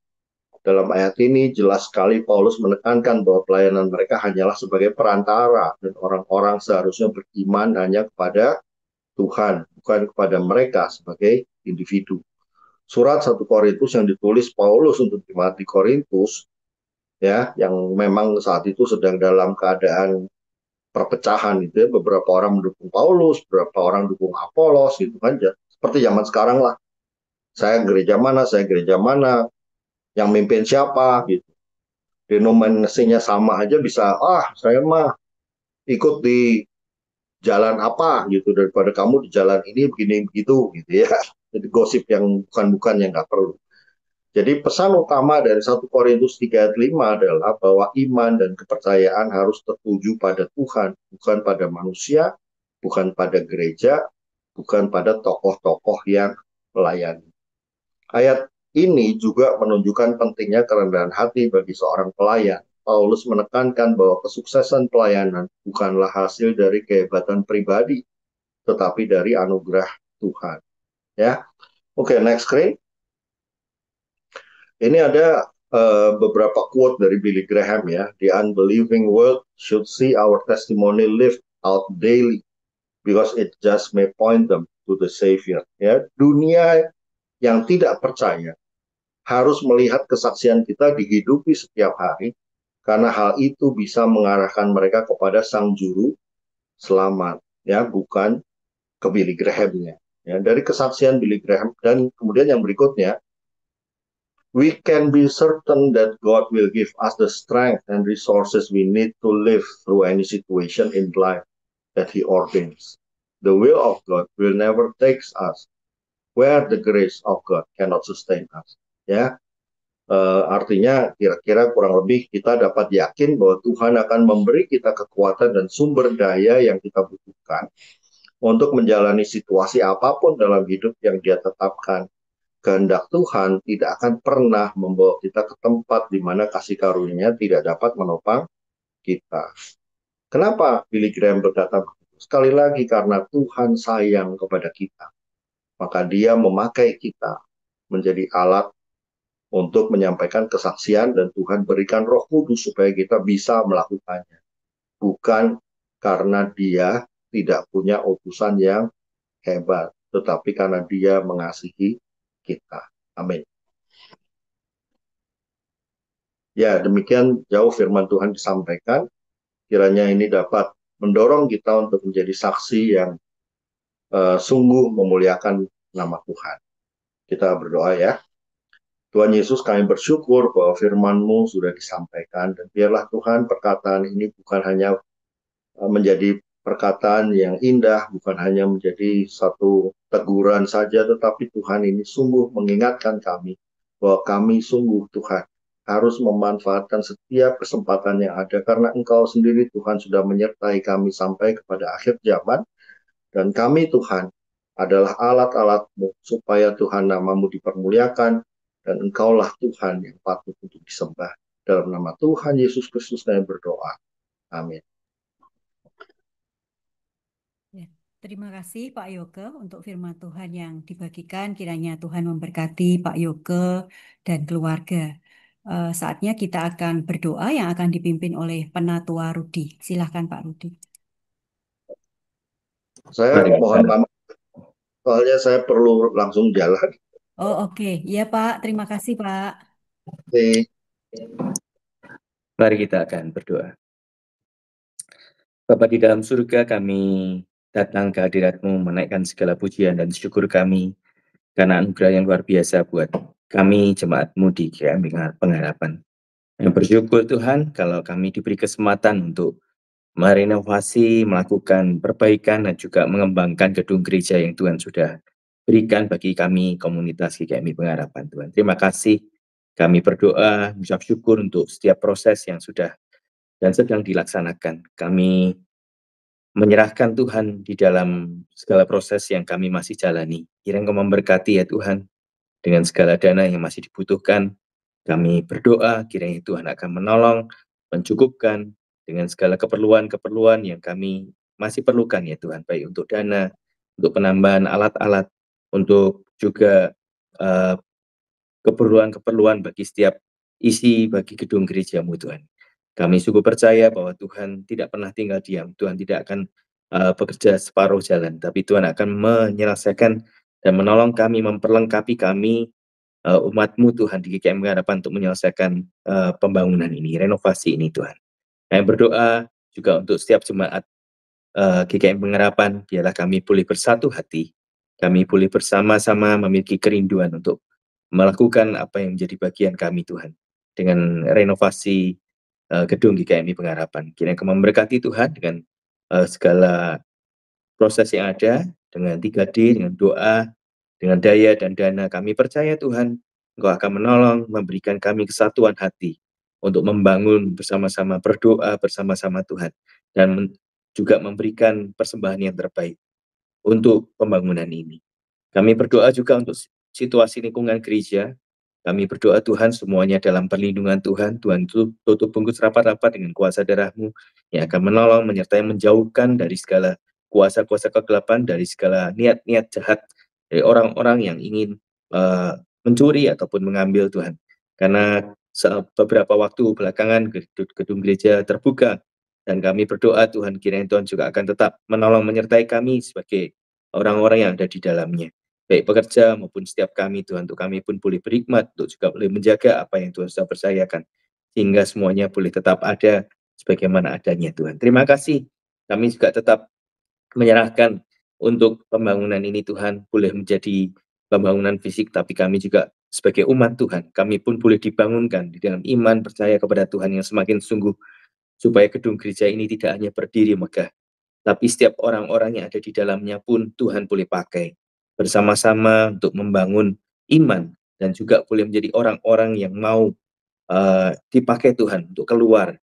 Dalam ayat ini jelas sekali Paulus menekankan bahwa pelayanan mereka hanyalah sebagai perantara dan orang-orang seharusnya beriman hanya kepada Tuhan, bukan kepada mereka sebagai individu. Surat 1 Korintus yang ditulis Paulus untuk jemaat di Korintus, ya, yang memang saat itu sedang dalam keadaan perpecahan gitu ya, beberapa orang mendukung Paulus, beberapa orang dukung Apolos gitu kan, seperti zaman sekarang lah. Saya gereja mana, yang mimpin siapa gitu. Denominasinya sama aja bisa, saya mah ikut di jalan apa gitu daripada kamu di jalan ini begini begitu gitu ya. Jadi gosip yang bukan-bukan yang nggak perlu. Jadi pesan utama dari 1 Korintus 3 ayat 5 adalah bahwa iman dan kepercayaan harus tertuju pada Tuhan, bukan pada manusia, bukan pada gereja, bukan pada tokoh-tokoh yang melayani. Ayat ini juga menunjukkan pentingnya kerendahan hati bagi seorang pelayan. Paulus menekankan bahwa kesuksesan pelayanan bukanlah hasil dari kehebatan pribadi, tetapi dari anugerah Tuhan. Ya, oke, next screen. Ini ada beberapa quote dari Billy Graham ya. The unbelieving world should see our testimony lived out daily because it just may point them to the Savior. Ya, dunia yang tidak percaya harus melihat kesaksian kita dihidupi setiap hari karena hal itu bisa mengarahkan mereka kepada Sang Juru Selamat, ya, bukan ke Billy Graham-nya. Ya, dari kesaksian Billy Graham dan kemudian yang berikutnya, we can be certain that God will give us the strength and resources we need to live through any situation in life that He ordains. The will of God will never take us where the grace of God cannot sustain us. Ya, artinya kira-kira kurang lebih kita dapat yakin bahwa Tuhan akan memberi kita kekuatan dan sumber daya yang kita butuhkan untuk menjalani situasi apapun dalam hidup yang Dia tetapkan. Kehendak Tuhan tidak akan pernah membawa kita ke tempat di mana kasih karunia tidak dapat menopang kita. Kenapa Billy Graham berkata begitu? Sekali lagi karena Tuhan sayang kepada kita. Maka Dia memakai kita menjadi alat untuk menyampaikan kesaksian dan Tuhan berikan Roh Kudus supaya kita bisa melakukannya. Bukan karena Dia tidak punya utusan yang hebat, tetapi karena Dia mengasihi kita. Amin. Ya, demikian jauh firman Tuhan disampaikan. Kiranya ini dapat mendorong kita untuk menjadi saksi yang sungguh memuliakan nama Tuhan. Kita berdoa ya. Tuhan Yesus, kami bersyukur bahwa firman-Mu sudah disampaikan, dan biarlah Tuhan perkataan ini bukan hanya menjadi perkataan yang indah, bukan hanya menjadi satu teguran saja, tetapi Tuhan ini sungguh mengingatkan kami bahwa kami sungguh Tuhan harus memanfaatkan setiap kesempatan yang ada, karena Engkau sendiri Tuhan sudah menyertai kami sampai kepada akhir zaman, dan kami Tuhan adalah alat-alat-Mu supaya Tuhan nama-Mu dipermuliakan, dan Engkaulah Tuhan yang patut untuk disembah. Dalam nama Tuhan Yesus Kristus kami berdoa. Amin. Ya, terima kasih Pak Yoke untuk firman Tuhan yang dibagikan. Kiranya Tuhan memberkati Pak Yoke dan keluarga. Saatnya kita akan berdoa yang akan dipimpin oleh Penatua Rudi. Silahkan Pak Rudi. Saya Mari mohon kita, pamit, soalnya saya perlu langsung jalan. Oh oke, Iya Pak. Terima kasih Pak. Oke. mari kita akan berdoa. Bapa di dalam surga, kami datang ke hadirat-Mu menaikkan segala pujian dan syukur kami karena anugerah yang luar biasa buat kami jemaat-Mu di GKM Pengharapan. Yang bersyukur Tuhan kalau kami diberi kesempatan untuk merenovasi, melakukan perbaikan dan juga mengembangkan gedung gereja yang Tuhan sudah berikan bagi kami komunitas GKMI Pengharapan Tuhan. Terima kasih. Kami berdoa, mengucap syukur untuk setiap proses yang sudah dan sedang dilaksanakan. Kami menyerahkan Tuhan di dalam segala proses yang kami masih jalani. Kiranya Engkau memberkati ya Tuhan, dengan segala dana yang masih dibutuhkan. Kami berdoa kiranya Tuhan akan menolong, mencukupkan dengan segala keperluan-keperluan yang kami masih perlukan ya Tuhan, baik untuk dana, untuk penambahan alat-alat, untuk juga eh, keperluan-keperluan bagi setiap isi bagi gedung gerejamu Tuhan. Kami sungguh percaya bahwa Tuhan tidak pernah tinggal diam. Tuhan tidak akan bekerja separuh jalan, tapi Tuhan akan menyelesaikan dan menolong kami, memperlengkapi kami, umat-Mu Tuhan di GKM Pengharapan untuk menyelesaikan pembangunan ini, renovasi ini Tuhan. Kami berdoa juga untuk setiap jemaat GKM Pengharapan, biarlah kami pulih bersatu hati, kami pulih bersama-sama memiliki kerinduan untuk melakukan apa yang menjadi bagian kami Tuhan, dengan renovasi gedung GKMI Pengharapan. Kiranya Engkau memberkati Tuhan dengan segala proses yang ada, dengan 3D, dengan doa, dengan daya dan dana. Kami percaya Tuhan, Engkau akan menolong, memberikan kami kesatuan hati untuk membangun bersama-sama, berdoa bersama-sama Tuhan, dan juga memberikan persembahan yang terbaik untuk pembangunan ini. Kami berdoa juga untuk situasi lingkungan gereja. Kami berdoa Tuhan semuanya dalam perlindungan Tuhan. Tuhan tutup bungkus rapat-rapat dengan kuasa darah-Mu yang akan menolong, menyertai, menjauhkan dari segala kuasa-kuasa kegelapan, dari segala niat-niat jahat, dari orang-orang yang ingin mencuri ataupun mengambil Tuhan. Karena beberapa waktu belakangan gedung gereja terbuka, dan kami berdoa Tuhan kiranya Tuhan juga akan tetap menolong, menyertai kami sebagai orang-orang yang ada di dalamnya, baik pekerja maupun setiap kami Tuhan, untuk kami pun boleh berhikmat, untuk juga boleh menjaga apa yang Tuhan sudah percayakan, sehingga semuanya boleh tetap ada sebagaimana adanya Tuhan. Terima kasih, kami juga tetap menyerahkan untuk pembangunan ini Tuhan, boleh menjadi pembangunan fisik, tapi kami juga sebagai umat Tuhan, kami pun boleh dibangunkan di dalam iman, percaya kepada Tuhan yang semakin sungguh, supaya gedung gereja ini tidak hanya berdiri megah, tapi setiap orang-orang yang ada di dalamnya pun Tuhan boleh pakai bersama-sama untuk membangun iman, dan juga boleh menjadi orang-orang yang mau dipakai Tuhan untuk keluar,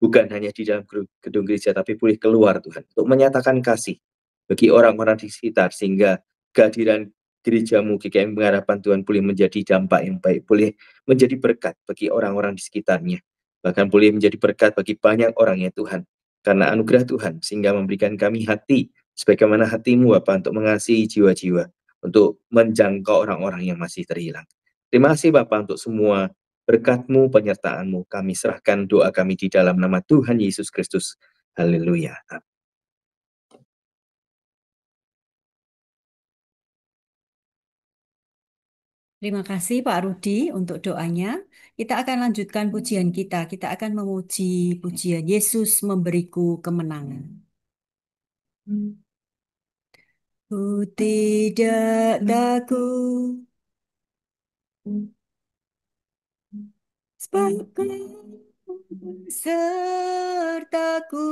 bukan hanya di dalam gedung gereja, tapi boleh keluar Tuhan, untuk menyatakan kasih bagi orang-orang di sekitar, sehingga kehadiran gerejamu GKM Pengharapan Tuhan boleh menjadi dampak yang baik, boleh menjadi berkat bagi orang-orang di sekitarnya, bahkan boleh menjadi berkat bagi banyak orang ya Tuhan, karena anugerah Tuhan, sehingga memberikan kami hati, sebagaimana hati-Mu Bapa, untuk mengasihi jiwa-jiwa, untuk menjangkau orang-orang yang masih terhilang. Terima kasih Bapa untuk semua berkat-Mu, penyertaan-Mu. Kami serahkan doa kami di dalam nama Tuhan Yesus Kristus. Haleluya. Terima kasih Pak Rudi untuk doanya. Kita akan lanjutkan pujian kita. Kita akan memuji pujian Yesus memberiku kemenangan. Ku tidak takut, sebab Kau sertaku.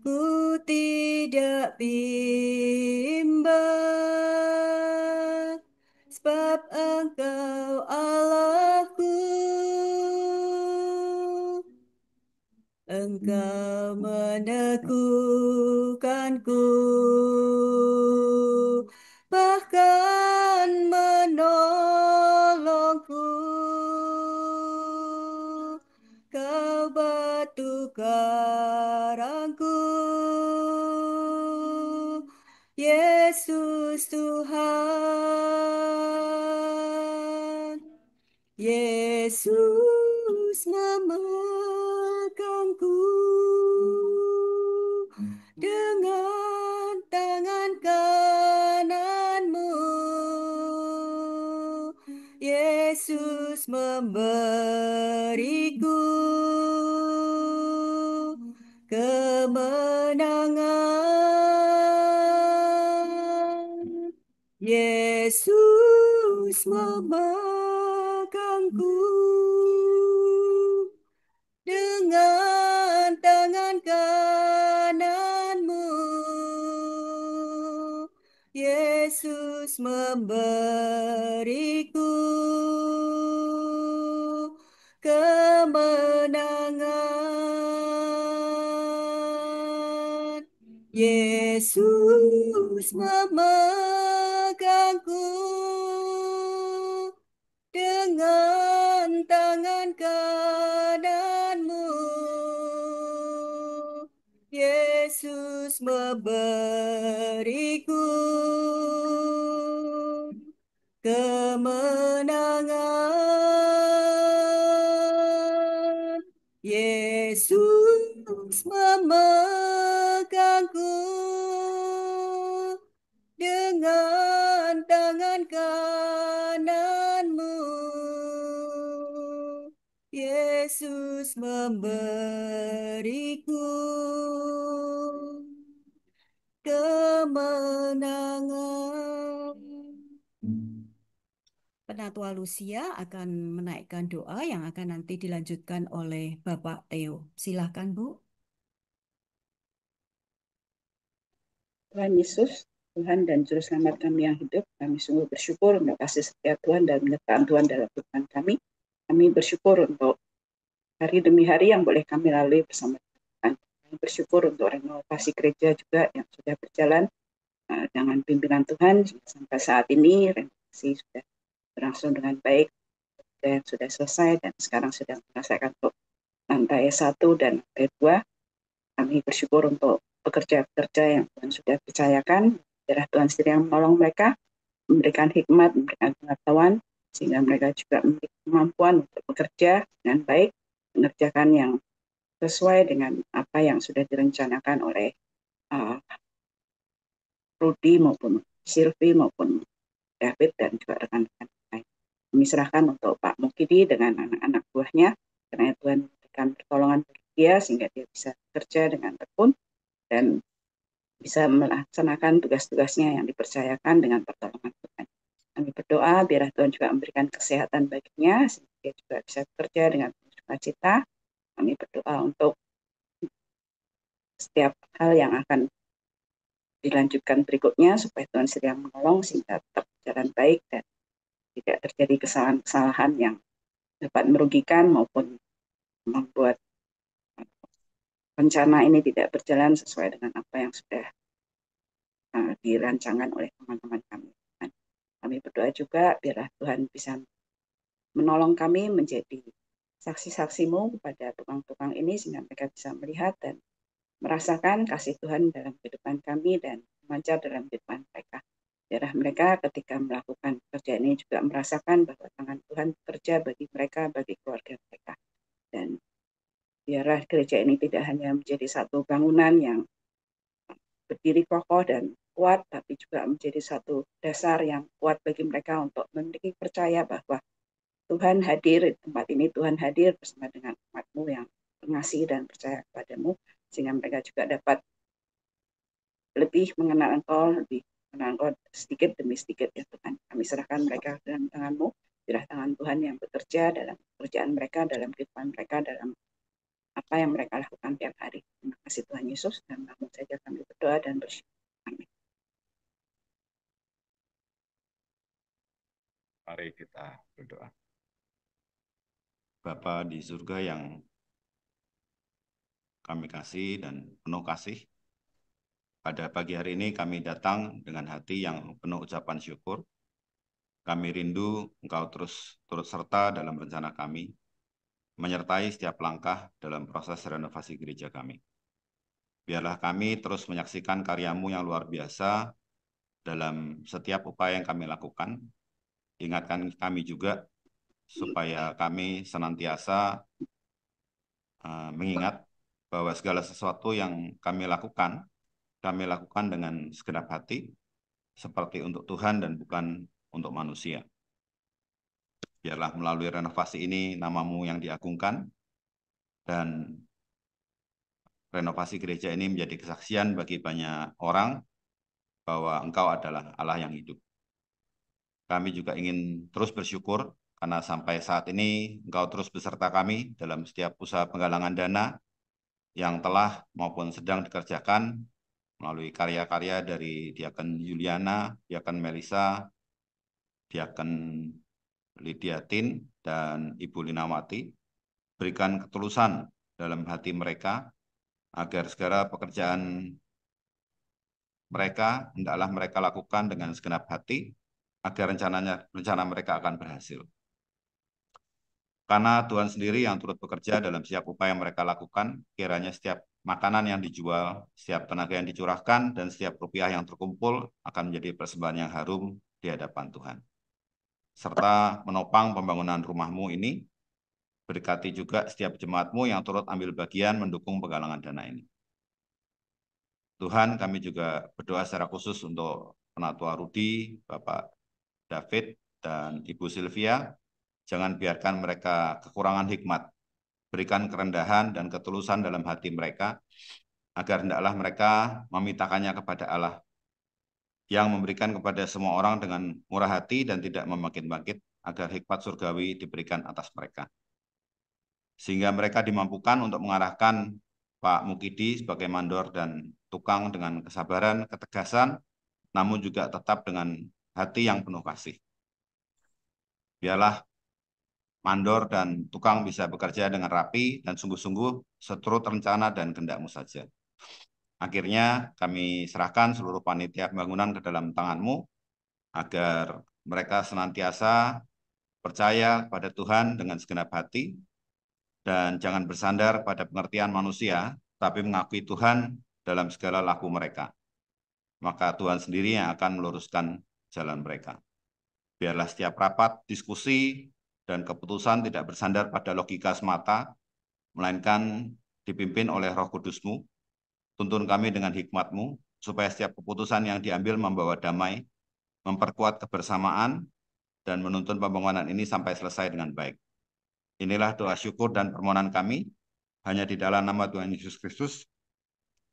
Ku tidak bimbang, sebab Engkau Allahku. Engkau meneguhkanku, bahkan menolongku. Kau batu karangku, Yesus Tuhan. Yesus memegangku dengan tangan kananmu. Yesus memberiku kemenangan. Yesus memegangku dengan tangan kananmu. Yesus memberiku kemenangan. Yesus memegangku dengan tangan kananmu. Yesus memberiku kemenangan. Yesus memegangku dengan tangan kananmu. Yesus memberiku kemenangan. Penatua Lucia akan menaikkan doa yang akan nanti dilanjutkan oleh Bapak Theo. Silakan, Bu. Tuhan Yesus, Tuhan dan Juru Selamat kami yang hidup, kami sungguh bersyukur untuk kasih setia Tuhan dan penyertaan Tuhan dalam kehidupan kami. Kami bersyukur untuk hari demi hari yang boleh kami lalui bersama Tuhan. Kami bersyukur untuk renovasi gereja juga yang sudah berjalan dengan pimpinan Tuhan sampai saat ini. Renovasi sudah berlangsung dengan baik, dan sudah selesai dan sekarang sedang menyelesaikan untuk lantai 1 dan lantai 2. Kami bersyukur untuk pekerja-pekerja yang Tuhan sudah percayakan. Biarlah Tuhan sendiri yang menolong mereka, memberikan hikmat, memberikan pengetahuan, sehingga mereka juga memiliki kemampuan untuk bekerja dengan baik, mengerjakan yang sesuai dengan apa yang sudah direncanakan oleh Rudy maupun Sylvie maupun David dan juga rekan-rekan lain. Kami serahkan untuk Pak Mukidi dengan anak-anak buahnya, karena Tuhan memberikan pertolongan bagi dia sehingga dia bisa bekerja dengan tekun dan bisa melaksanakan tugas-tugasnya yang dipercayakan dengan pertolongan Tuhan. Kami berdoa biar Tuhan juga memberikan kesehatan baginya sehingga dia juga bisa bekerja dengan sukacita. Kami berdoa untuk setiap hal yang akan dilanjutkan berikutnya supaya Tuhan sedang menolong sehingga tetap berjalan baik dan tidak terjadi kesalahan-kesalahan yang dapat merugikan maupun membuat rencana ini tidak berjalan sesuai dengan apa yang sudah dirancangkan oleh teman-teman kami. Dan kami berdoa juga biarlah Tuhan bisa menolong kami menjadi saksi-saksimu kepada tukang-tukang ini sehingga mereka bisa melihat dan merasakan kasih Tuhan dalam kehidupan kami dan memancar dalam kehidupan mereka. Biarlah mereka ketika melakukan pekerjaan ini juga merasakan bahwa tangan Tuhan bekerja bagi mereka, bagi keluarga mereka. Dan biarlah gereja ini tidak hanya menjadi satu bangunan yang berdiri kokoh dan kuat, tapi juga menjadi satu dasar yang kuat bagi mereka untuk memiliki percaya bahwa Tuhan hadir di tempat ini, Tuhan hadir bersama dengan umat-Mu yang mengasihi dan percaya kepadamu, sehingga mereka juga dapat lebih mengenal Engkau, lebih mengenal Engkau sedikit demi sedikit ya Tuhan. Kami serahkan mereka dalam tangan-Mu, biarlah tangan Tuhan yang bekerja dalam pekerjaan mereka, dalam kehidupan mereka, dalam apa yang mereka lakukan tiap hari. Terima kasih Tuhan Yesus, dan namun saja kami berdoa dan bersyukur. Amin. Mari kita berdoa. Bapa di surga yang kami kasih dan penuh kasih, pada pagi hari ini kami datang dengan hati yang penuh ucapan syukur. Kami rindu Engkau terus turut serta dalam rencana kami, menyertai setiap langkah dalam proses renovasi gereja kami. Biarlah kami terus menyaksikan karya-Mu yang luar biasa dalam setiap upaya yang kami lakukan. Ingatkan kami juga supaya kami senantiasa mengingat bahwa segala sesuatu yang kami lakukan dengan segenap hati, seperti untuk Tuhan dan bukan untuk manusia. Biarlah melalui renovasi ini nama-Mu yang diagungkan, dan renovasi gereja ini menjadi kesaksian bagi banyak orang bahwa Engkau adalah Allah yang hidup. Kami juga ingin terus bersyukur karena sampai saat ini Engkau terus beserta kami dalam setiap usaha penggalangan dana yang telah maupun sedang dikerjakan melalui karya-karya dari Diaken Yuliana, Diaken Melisa, Diaken Lydia Tin, dan Ibu Linawati. Berikan ketulusan dalam hati mereka agar segala pekerjaan mereka hendaklah mereka lakukan dengan segenap hati agar rencana mereka akan berhasil. Karena Tuhan sendiri yang turut bekerja dalam setiap upaya mereka lakukan, kiranya setiap makanan yang dijual, setiap tenaga yang dicurahkan, dan setiap rupiah yang terkumpul akan menjadi persembahan yang harum di hadapan Tuhan. Serta menopang pembangunan rumahmu ini, berkati juga setiap jemaatmu yang turut ambil bagian mendukung penggalangan dana ini. Tuhan, kami juga berdoa secara khusus untuk Penatua Rudi, Bapak David, dan Ibu Sylvia. Jangan biarkan mereka kekurangan hikmat. Berikan kerendahan dan ketulusan dalam hati mereka, agar hendaklah mereka memintakannya kepada Allah, yang memberikan kepada semua orang dengan murah hati dan tidak membangkit-bangkit, agar hikmat surgawi diberikan atas mereka. Sehingga mereka dimampukan untuk mengarahkan Pak Mukidi sebagai mandor dan tukang dengan kesabaran, ketegasan, namun juga tetap dengan hati yang penuh kasih. Biarlah mandor dan tukang bisa bekerja dengan rapi dan sungguh-sungguh seturut rencana dan kehendak-Mu saja. Akhirnya kami serahkan seluruh panitia pembangunan ke dalam tangan-Mu, agar mereka senantiasa percaya pada Tuhan dengan segenap hati, dan jangan bersandar pada pengertian manusia, tapi mengakui Tuhan dalam segala laku mereka. Maka Tuhan sendiri yang akan meluruskan jalan mereka. Biarlah setiap rapat, diskusi, dan keputusan tidak bersandar pada logika semata, melainkan dipimpin oleh Roh Kudus-Mu. Tuntun kami dengan hikmat-Mu, supaya setiap keputusan yang diambil membawa damai, memperkuat kebersamaan, dan menuntun pembangunan ini sampai selesai dengan baik. Inilah doa syukur dan permohonan kami, hanya di dalam nama Tuhan Yesus Kristus,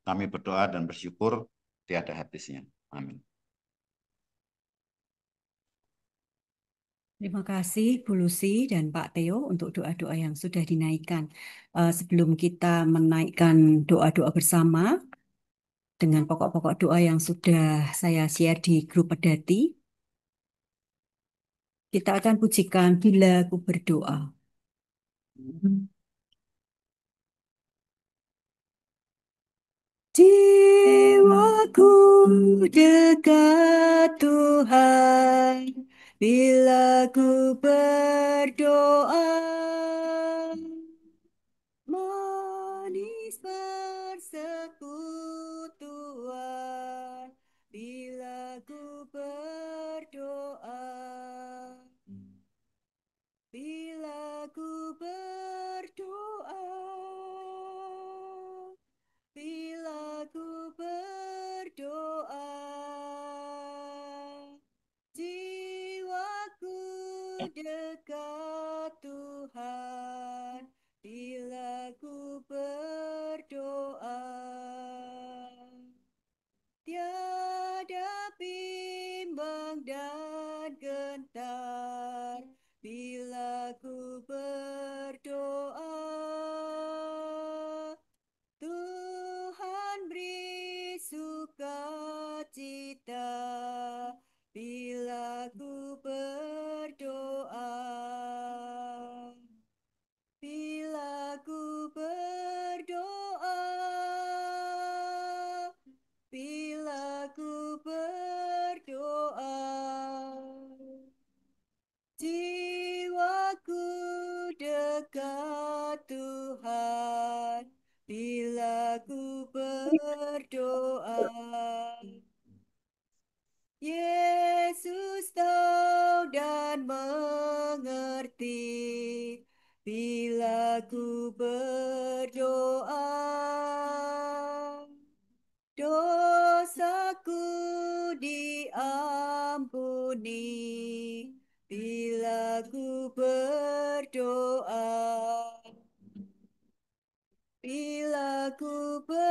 kami berdoa dan bersyukur tiada habisnya. Amin. Terima kasih Bu Lucy dan Pak Theo untuk doa-doa yang sudah dinaikkan. Sebelum kita menaikkan doa-doa bersama dengan pokok-pokok doa yang sudah saya share di grup pedati, kita akan pujikan Bila Ku Berdoa. Jiwaku dekat Tuhan, bila ku berdoa, manis persekutuan, bila ku berdoa, bila ku berdoa. Bila ku berdoa, jiwaku dekat Tuhan. Bila ku berdoa, tiada bimbang dan gentar. Bila ku berdoa, Tuhan beri sukacita bila ku berdoa. Bila ku berdoa, bila ku berdoa, jiwaku dekat Tuhan. Bila ku berdoa, Yesus tahu dan mengerti. Bila ku berdoa, dosaku diampuni. Bila ku berdoa, bila ku berdoa,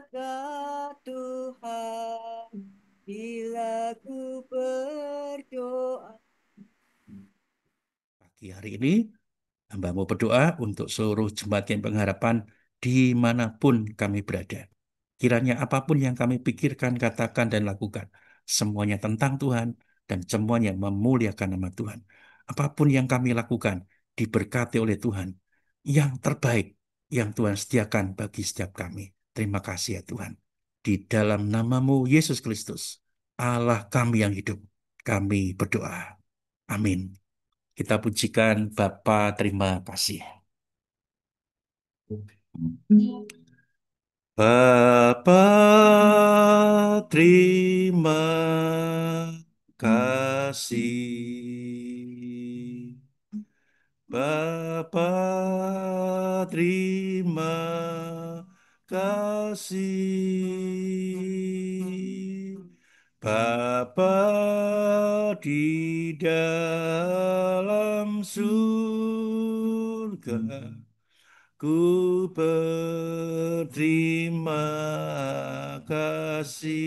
dekat Tuhan bila ku berdoa. Pagi hari ini, hamba mau berdoa untuk seluruh jemaat Gen Pengharapan dimanapun kami berada. Kiranya apapun yang kami pikirkan, katakan, dan lakukan, semuanya tentang Tuhan dan semuanya memuliakan nama Tuhan. Apapun yang kami lakukan, diberkati oleh Tuhan. Yang terbaik yang Tuhan sediakan bagi setiap kami. Terima kasih ya Tuhan. Di dalam namamu Yesus Kristus, Allah kami yang hidup, kami berdoa. Amin. Kita pujikan Bapa, terima kasih. Bapa, terima kasih. Bapa, terima kasih. Bapa di dalam surga, ku berterima kasih